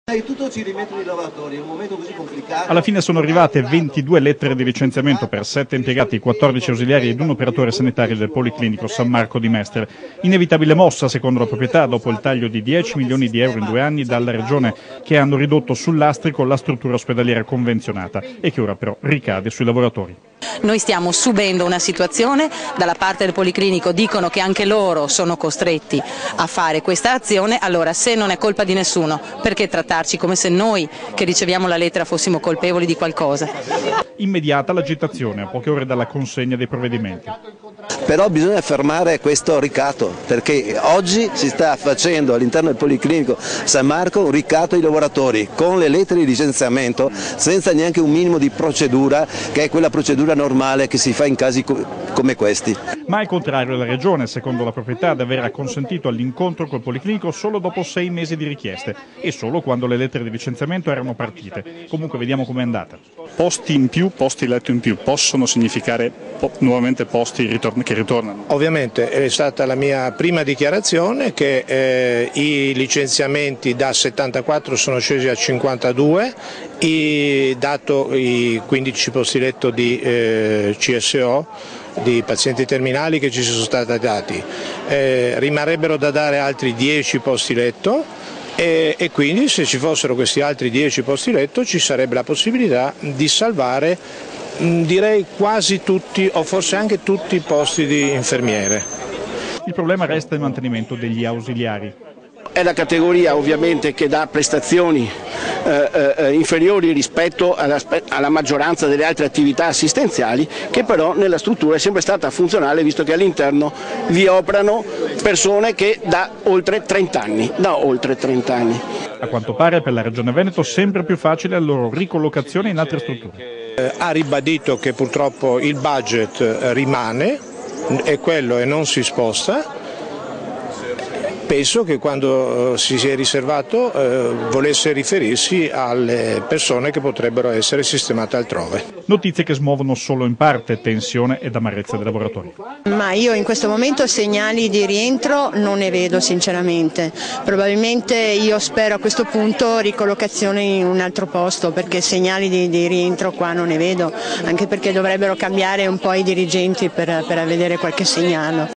Tutto ci rimettono i lavoratori in un momento così complicato. Alla fine sono arrivate 22 lettere di licenziamento per 7 impiegati, 14 ausiliari ed un operatore sanitario del Policlinico San Marco di Mestre. Inevitabile mossa, secondo la proprietà, dopo il taglio di 10 milioni di euro in 2 anni dalla Regione, che hanno ridotto sul lastrico la struttura ospedaliera convenzionata e che ora però ricade sui lavoratori. Noi stiamo subendo una situazione, dalla parte del Policlinico dicono che anche loro sono costretti a fare questa azione, allora se non è colpa di nessuno, perché trattarci come se noi che riceviamo la lettera fossimo colpevoli di qualcosa? Immediata l'agitazione a poche ore dalla consegna dei provvedimenti. Però bisogna fermare questo ricatto, perché oggi si sta facendo all'interno del Policlinico San Marco un ricatto ai lavoratori con le lettere di licenziamento senza neanche un minimo di procedura, che è quella procedura normale che si fa in casi come questi. Ma al contrario la Regione, secondo la proprietà, ad aver consentito all'incontro col Policlinico solo dopo 6 mesi di richieste e solo quando le lettere di licenziamento erano partite. Comunque vediamo com'è andata. Posti in più, posti letto in più, possono significare nuovamente posti che ritornano? Ovviamente è stata la mia prima dichiarazione che i licenziamenti da 74 sono scesi a 52, dato i 15 posti letto di CSO, di pazienti terminali che ci sono stati dati, rimarrebbero da dare altri 10 posti letto. E quindi se ci fossero questi altri 10 posti letto ci sarebbe la possibilità di salvare direi quasi tutti o forse anche tutti i posti di infermiere. Il problema resta il mantenimento degli ausiliari. È la categoria ovviamente che dà prestazioni inferiori rispetto alla maggioranza delle altre attività assistenziali, che però nella struttura è sempre stata funzionale, visto che all'interno vi operano persone che da oltre 30 anni. A quanto pare per la Regione Veneto sempre più facile la loro ricollocazione in altre strutture. Ha ribadito che purtroppo il budget rimane, è quello e non si sposta. Penso che quando si è riservato volesse riferirsi alle persone che potrebbero essere sistemate altrove. Notizie che smuovono solo in parte tensione ed amarezza dei lavoratori. Ma io in questo momento segnali di rientro non ne vedo sinceramente. Probabilmente io spero a questo punto ricollocazione in un altro posto, perché segnali di rientro qua non ne vedo, anche perché dovrebbero cambiare un po' i dirigenti per vedere qualche segnale.